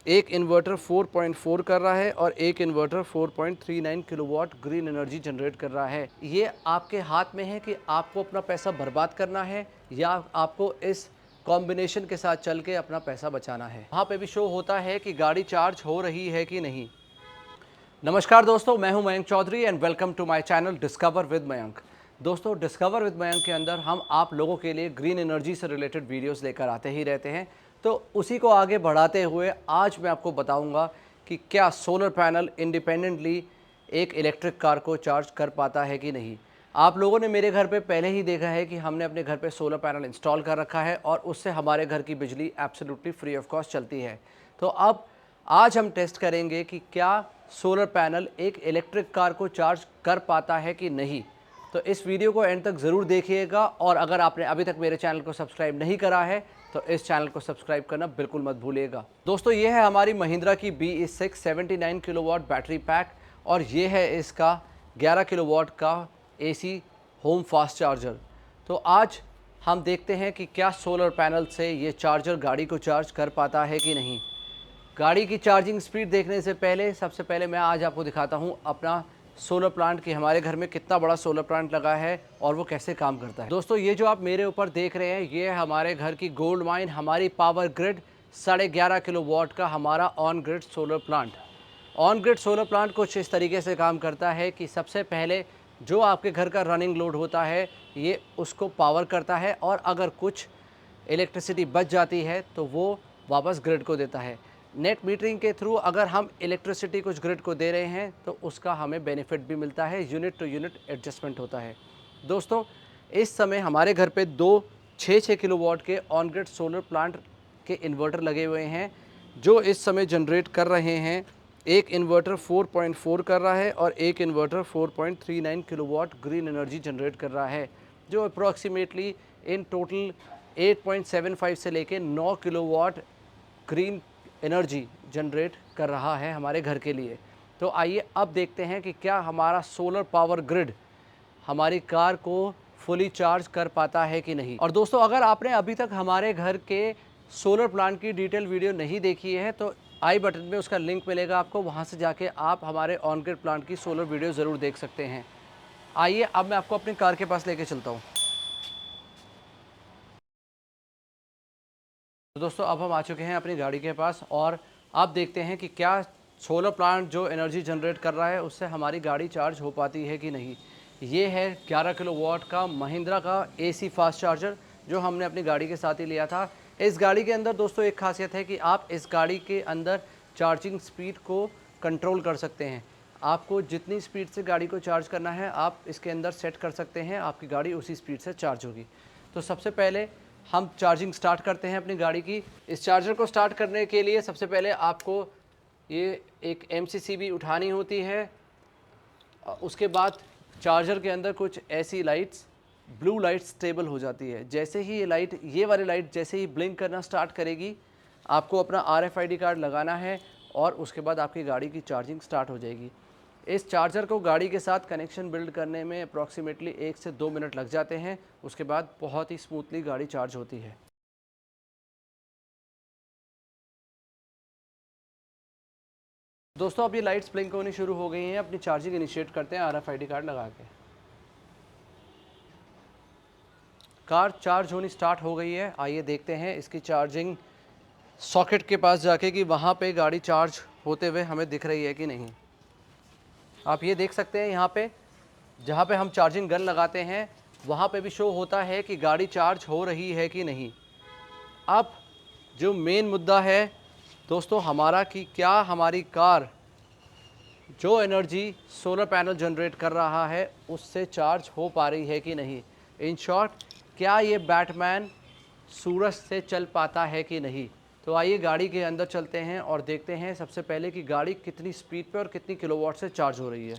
एक इन्वर्टर 4.4 कर रहा है और एक inverter 4.39 kilowatt green energy generate कर रहा है। ये आपके हाथ में है कि आपको अपना पैसा बर्बाद करना है या आपको इस कॉम्बिनेशन के साथ चल के अपना पैसा बचाना है। वहाँ पे भी शो होता है कि गाड़ी चार्ज हो रही है कि नहीं। नमस्कार दोस्तों, मैं हूं Mayank Chaudhary and welcome to my channel discover with Mayank. दोस्तों, डिस्कवर विद मयंक के अंदर हम आप लोगों के लिए ग्रीन एनर्जी से रिलेटेड वीडियोस लेकर आते ही रहते हैं। तो उसी को आगे बढ़ाते हुए आज मैं आपको बताऊंगा कि क्या सोलर पैनल इंडिपेंडेंटली एक इलेक्ट्रिक कार को चार्ज कर पाता है कि नहीं। आप लोगों ने मेरे घर पे पहले ही देखा है कि हमने अपने घर पे सोलर पैनल इंस्टॉल कर रखा है और उससे हमारे घर की बिजली एब्सोल्युटली फ्री ऑफ कॉस्ट चलती है। तो अब आज हम टेस्ट करेंगे कि क्या सोलर पैनल एक इलेक्ट्रिक कार को चार्ज कर पाता है कि नहीं। तो इस वीडियो को एंड तक ज़रूर देखिएगा और अगर आपने अभी तक मेरे चैनल को सब्सक्राइब नहीं करा है तो इस चैनल को सब्सक्राइब करना बिल्कुल मत भूलिएगा। दोस्तों, ये है हमारी महिंद्रा की BE6 79 किलोवाट बैटरी पैक और ये है इसका 11 किलोवाट का AC होम फास्ट चार्जर। तो आज हम देखते हैं कि क्या सोलर पैनल से ये चार्जर गाड़ी को चार्ज कर पाता है कि नहीं। गाड़ी की चार्जिंग स्पीड देखने से पहले सबसे पहले मैं आज आपको दिखाता हूं अपना सोलर प्लांट कि हमारे घर में कितना बड़ा सोलर प्लांट लगा है और वो कैसे काम करता है। दोस्तों, ये जो आप मेरे ऊपर देख रहे हैं ये हमारे घर की गोल्ड माइन, हमारी पावर ग्रिड 11.5 किलोवाट का हमारा on grid solar plant. On grid solar plant कुछ इस तरीके से काम करता है कि सबसे पहले जो आपके घर का रनिंग लोड होता है ये उसको पावर करता है और अगर कुछ इलेक्ट्रिसिटी बच जाती है तो वो वापस ग्रिड को देता है। नेट मीटरिंग के थ्रू अगर हम इलेक्ट्रिसिटी कुछ ग्रिड को दे रहे हैं तो उसका हमें बेनिफिट भी मिलता है, यूनिट टू यूनिट एडजस्टमेंट होता है। दोस्तों, इस समय हमारे घर पे दो 6 किलोवाट के ऑन ग्रिड सोलर प्लांट के इन्वर्टर लगे हुए हैं जो इस समय जनरेट कर रहे हैं। एक इन्वर्टर 4.4 कर रहा है और एक inverter 4.39 kilowatt green energy generate कर रहा है, जो अप्रॉक्सीमेटली इन टोटल 8.75 से लेके 9 किलोवाट ग्रीन एनर्जी जनरेट कर रहा है हमारे घर के लिए। तो आइए अब देखते हैं कि क्या हमारा सोलर पावर ग्रिड हमारी कार को फुली चार्ज कर पाता है कि नहीं। और दोस्तों, अगर आपने अभी तक हमारे घर के सोलर प्लांट की डिटेल वीडियो नहीं देखी है तो आई बटन में उसका लिंक मिलेगा आपको, वहाँ से जाके आप हमारे ऑन ग्रिड प्लांट की सोलर वीडियो ज़रूर देख सकते हैं। आइए अब मैं आपको अपनी कार के पास लेके चलता हूँ। तो दोस्तों, अब हम आ चुके हैं अपनी गाड़ी के पास और अब देखते हैं कि क्या सोलर प्लांट जो एनर्जी जनरेट कर रहा है उससे हमारी गाड़ी चार्ज हो पाती है कि नहीं। ये है 11 किलोवाट का महिंद्रा का AC फास्ट चार्जर जो हमने अपनी गाड़ी के साथ ही लिया था। इस गाड़ी के अंदर दोस्तों एक खासियत है कि आप इस गाड़ी के अंदर चार्जिंग स्पीड को कंट्रोल कर सकते हैं। आपको जितनी स्पीड से गाड़ी को चार्ज करना है आप इसके अंदर सेट कर सकते हैं, आपकी गाड़ी उसी स्पीड से चार्ज होगी। तो सबसे पहले हम चार्जिंग स्टार्ट करते हैं अपनी गाड़ी की। इस चार्जर को स्टार्ट करने के लिए सबसे पहले आपको ये एक MCCB उठानी होती है। उसके बाद चार्जर के अंदर कुछ ऐसी लाइट्स, ब्लू लाइट स्टेबल हो जाती है। जैसे ही ये वाली लाइट जैसे ही ब्लिंक करना स्टार्ट करेगी आपको अपना RFID कार्ड लगाना है और उसके बाद आपकी गाड़ी की चार्जिंग स्टार्ट हो जाएगी। इस चार्जर को गाड़ी के साथ कनेक्शन बिल्ड करने में अप्रॉक्सीमेटली 1 से 2 मिनट लग जाते हैं। उसके बाद बहुत ही स्मूथली गाड़ी चार्ज होती है। दोस्तों, अब ये लाइट्स ब्लिंक होनी शुरू हो गई हैं। अपनी चार्जिंग इनिशिएट करते हैं RFID कार्ड लगा के। कार चार्ज होनी स्टार्ट हो गई है। आइए देखते हैं इसकी चार्जिंग सॉकेट के पास जाके कि वहाँ पे गाड़ी चार्ज होते हुए हमें दिख रही है कि नहीं। आप ये देख सकते हैं यहाँ पे जहाँ पे हम चार्जिंग गन लगाते हैं वहाँ पे भी शो होता है कि गाड़ी चार्ज हो रही है कि नहीं। अब जो मेन मुद्दा है दोस्तों हमारा कि क्या हमारी कार जो एनर्जी सोलर पैनल जनरेट कर रहा है उससे चार्ज हो पा रही है कि नहीं। इन शॉर्ट, क्या ये बैटमैन सूरज से चल पाता है कि नहीं। तो आइए गाड़ी के अंदर चलते हैं और देखते हैं सबसे पहले कि गाड़ी कितनी स्पीड पे और कितनी किलोवाट से चार्ज हो रही है।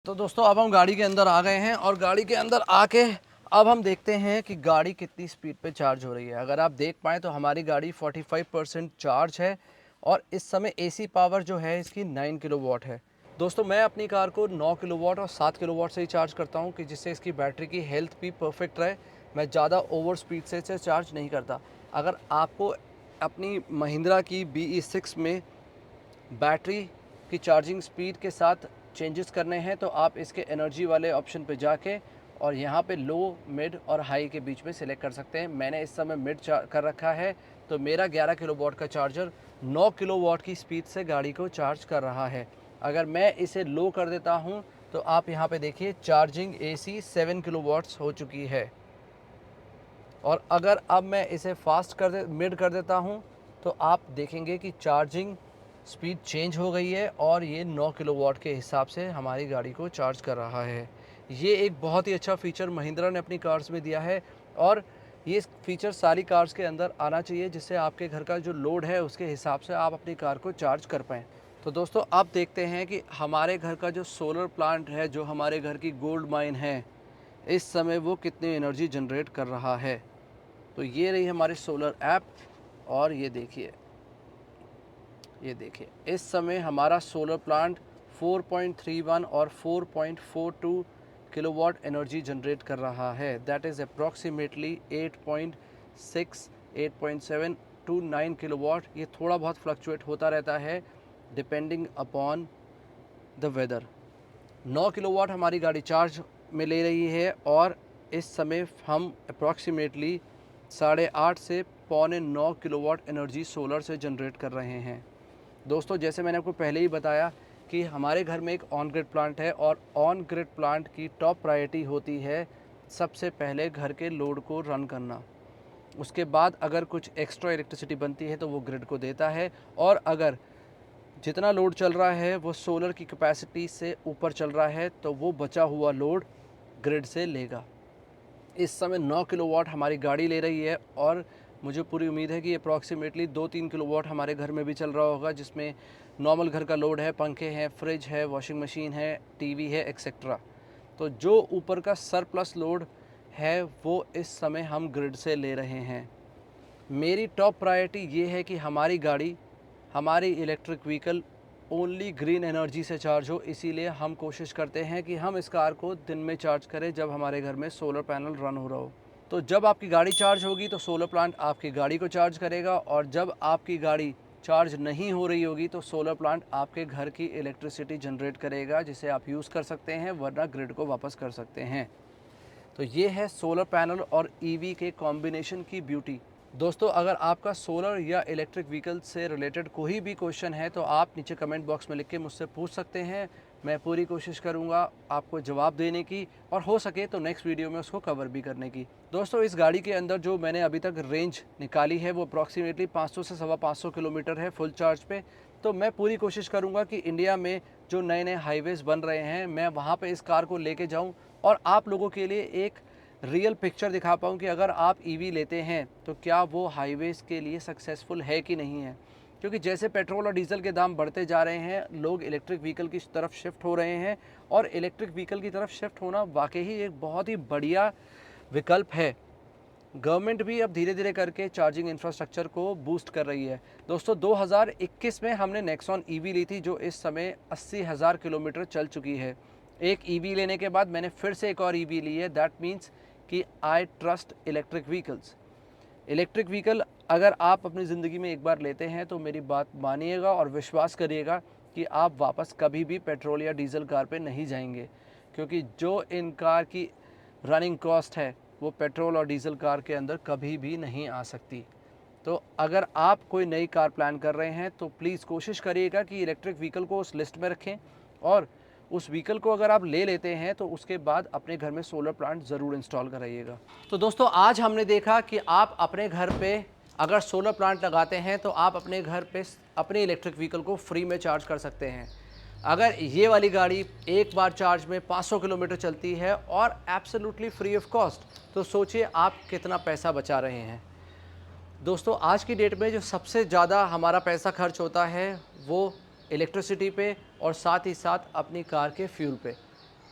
तो दोस्तों, अब हम गाड़ी के अंदर आ गए हैं और गाड़ी के अंदर आके अब हम देखते हैं कि गाड़ी कितनी स्पीड पे चार्ज हो रही है। अगर आप देख पाएँ तो हमारी गाड़ी 45% चार्ज है और इस समय AC पावर जो है इसकी 9 किलोवाट है। दोस्तों, मैं अपनी कार को 9 किलोवाट और 7 किलोवाट से ही चार्ज करता हूँ कि जिससे इसकी बैटरी की हेल्थ भी परफेक्ट रहे। मैं ज़्यादा ओवर स्पीड से इसे चार्ज नहीं करता। अगर आपको अपनी महिंद्रा की BE6 में बैटरी की चार्जिंग स्पीड के साथ चेंजेस करने हैं तो आप इसके एनर्जी वाले ऑप्शन पे जाके और यहाँ पे लो, मिड और हाई के बीच में सिलेक्ट कर सकते हैं। मैंने इस समय मिड कर रखा है, तो मेरा 11 किलोवाट का चार्जर 9 किलोवाट की स्पीड से गाड़ी को चार्ज कर रहा है। अगर मैं इसे लो कर देता हूँ तो आप यहाँ पे देखिए चार्जिंग AC 7 किलोवाट्स हो चुकी है। और अगर अब मैं इसे मिड कर देता हूँ तो आप देखेंगे कि चार्जिंग स्पीड चेंज हो गई है और ये 9 किलोवाट के हिसाब से हमारी गाड़ी को चार्ज कर रहा है। ये एक बहुत ही अच्छा फ़ीचर महिंद्रा ने अपनी कार्स में दिया है और ये फ़ीचर सारी कार्स के अंदर आना चाहिए, जिससे आपके घर का जो लोड है उसके हिसाब से आप अपनी कार को चार्ज कर पाएँ। तो दोस्तों आप देखते हैं कि हमारे घर का जो सोलर प्लांट है, जो हमारे घर की गोल्ड माइन है, इस समय वो कितनी एनर्जी जनरेट कर रहा है। तो ये रही हमारी सोलर ऐप और ये देखिए इस समय हमारा सोलर प्लांट 4.31 और 4.42 किलोवाट एनर्जी जनरेट कर रहा है। That is approximately 8.6, 8.7 to 9 kilowatt. ये थोड़ा बहुत फ्लक्चुएट होता रहता है depending upon the weather. 9 kilowatt हमारी गाड़ी चार्ज में ले रही है और इस समय हम अप्रॉक्सीमेटली 8.5 से 8.25 किलोवाट एनर्जी सोलर से जनरेट कर रहे हैं। दोस्तों जैसे मैंने आपको पहले ही बताया कि हमारे घर में एक ऑन ग्रिड प्लांट है और ऑन ग्रिड प्लांट की टॉप प्रायोरिटी होती है सबसे पहले घर के लोड को रन करना। उसके बाद अगर कुछ एक्स्ट्रा इलेक्ट्रिसिटी बनती है तो वो ग्रिड को देता है, और अगर जितना लोड चल रहा है वो सोलर की कैपेसिटी से ऊपर चल रहा है तो वो बचा हुआ लोड ग्रिड से लेगा। इस समय 9 किलोवाट हमारी गाड़ी ले रही है और मुझे पूरी उम्मीद है कि अप्रॉक्सीमेटली 2-3 किलोवाट हमारे घर में भी चल रहा होगा, जिसमें नॉर्मल घर का लोड है, पंखे हैं, फ्रिज है, वॉशिंग मशीन है, टीवी है, एक्सेट्रा। तो जो ऊपर का सरप्लस लोड है वो इस समय हम ग्रिड से ले रहे हैं। मेरी टॉप प्रायोरिटी ये है कि हमारी गाड़ी, हमारी electric vehicle only green energy से चार्ज हो, इसीलिए हम कोशिश करते हैं कि हम इस कार को दिन में चार्ज करें जब हमारे घर में सोलर पैनल रन हो रहा हो। तो जब आपकी गाड़ी चार्ज होगी तो सोलर प्लांट आपकी गाड़ी को चार्ज करेगा, और जब आपकी गाड़ी चार्ज नहीं हो रही होगी तो सोलर प्लांट आपके घर की इलेक्ट्रिसिटी जनरेट करेगा, जिसे आप यूज़ कर सकते हैं, वरना ग्रिड को वापस कर सकते हैं। तो ये है सोलर पैनल और ईवी के कॉम्बिनेशन की ब्यूटी। दोस्तों अगर आपका सोलर या इलेक्ट्रिक व्हीकल से रिलेटेड कोई भी क्वेश्चन है तो आप नीचे कमेंट बॉक्स में लिख के मुझसे पूछ सकते हैं। मैं पूरी कोशिश करूंगा आपको जवाब देने की, और हो सके तो नेक्स्ट वीडियो में उसको कवर भी करने की। दोस्तों इस गाड़ी के अंदर जो मैंने अभी तक रेंज निकाली है वो अप्रॉक्सीमेटली 500 से 550 किलोमीटर है फुल चार्ज पे। तो मैं पूरी कोशिश करूँगा कि इंडिया में जो नए नए हाईवेज़ बन रहे हैं मैं वहाँ पर इस कार को लेके जाऊँ और आप लोगों के लिए एक रियल पिक्चर दिखा पाऊँ कि अगर आप ईवी लेते हैं तो क्या वो हाईवेज़ के लिए सक्सेसफुल है कि नहीं है। क्योंकि जैसे पेट्रोल और डीजल के दाम बढ़ते जा रहे हैं, लोग इलेक्ट्रिक व्हीकल की तरफ शिफ्ट हो रहे हैं, और इलेक्ट्रिक व्हीकल की तरफ शिफ्ट होना वाकई ही एक बहुत ही बढ़िया विकल्प है। गवर्नमेंट भी अब धीरे धीरे करके चार्जिंग इंफ्रास्ट्रक्चर को बूस्ट कर रही है। दोस्तों 2021 में हमने नेक्सॉन ईवी ली थी, जो इस समय 80,000 किलोमीटर चल चुकी है। एक ईवी लेने के बाद मैंने फिर से एक और ईवी ली है। दैट मीन्स कि I trust electric vehicles. Electric vehicle अगर आप अपनी ज़िंदगी में एक बार लेते हैं तो मेरी बात मानिएगा और विश्वास करिएगा कि आप वापस कभी भी पेट्रोल या डीजल कार पे नहीं जाएंगे, क्योंकि जो इन कार की रनिंग कॉस्ट है वो पेट्रोल और डीजल कार के अंदर कभी भी नहीं आ सकती। तो अगर आप कोई नई कार प्लान कर रहे हैं तो प्लीज़ कोशिश करिएगा कि इलेक्ट्रिक व्हीकल को उस लिस्ट में रखें, और उस व्हीकल को अगर आप ले लेते हैं तो उसके बाद अपने घर में सोलर प्लांट ज़रूर इंस्टॉल कराइएगा। तो दोस्तों आज हमने देखा कि आप अपने घर पे अगर सोलर प्लांट लगाते हैं तो आप अपने घर पे अपने इलेक्ट्रिक व्हीकल को फ्री में चार्ज कर सकते हैं। अगर ये वाली गाड़ी एक बार चार्ज में 500 किलोमीटर चलती है और एब्सोल्युटली फ्री ऑफ कॉस्ट, तो सोचिए आप कितना पैसा बचा रहे हैं। दोस्तों आज की डेट में जो सबसे ज़्यादा हमारा पैसा खर्च होता है वो इलेक्ट्रिसिटी पे और साथ ही साथ अपनी कार के फ्यूल पे,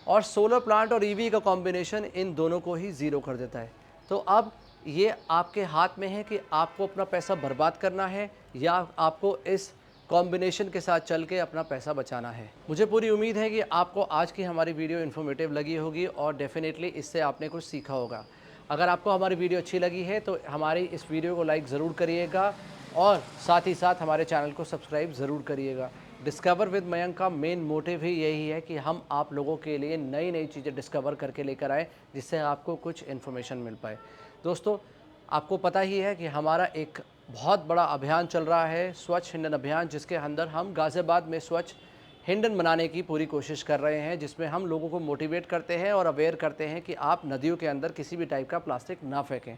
और सोलर प्लांट और ईवी का कॉम्बिनेशन इन दोनों को ही ज़ीरो कर देता है। तो अब ये आपके हाथ में है कि आपको अपना पैसा बर्बाद करना है या आपको इस कॉम्बिनेशन के साथ चल के अपना पैसा बचाना है। मुझे पूरी उम्मीद है कि आपको आज की हमारी वीडियो इन्फॉर्मेटिव लगी होगी और डेफिनेटली इससे आपने कुछ सीखा होगा। अगर आपको हमारी वीडियो अच्छी लगी है तो हमारी इस वीडियो को लाइक ज़रूर करिएगा और साथ ही साथ हमारे चैनल को सब्सक्राइब ज़रूर करिएगा। डिस्कवर विद मयंक का मेन मोटिव ही यही है कि हम आप लोगों के लिए नई नई चीज़ें डिस्कवर करके लेकर आए, जिससे आपको कुछ इन्फॉर्मेशन मिल पाए। दोस्तों, आपको पता ही है कि हमारा एक बहुत बड़ा अभियान चल रहा है, स्वच्छ हिंडन अभियान, जिसके अंदर हम गाज़ियाबाद में स्वच्छ हिंडन बनाने की पूरी कोशिश कर रहे हैं, जिसमें हम लोगों को मोटिवेट करते हैं और अवेयर करते हैं कि आप नदियों के अंदर किसी भी टाइप का प्लास्टिक ना फेंकें।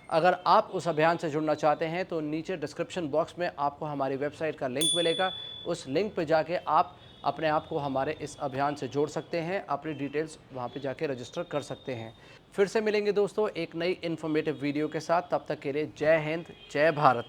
अगर आप उस अभियान से जुड़ना चाहते हैं तो नीचे डिस्क्रिप्शन बॉक्स में आपको हमारी वेबसाइट का लिंक मिलेगा। उस लिंक पे जाके आप अपने आप को हमारे इस अभियान से जोड़ सकते हैं, अपनी डिटेल्स वहाँ पे जाके रजिस्टर कर सकते हैं। फिर से मिलेंगे दोस्तों एक नई इन्फॉर्मेटिव वीडियो के साथ, तब तक के लिए जय हिंद, जय भारत।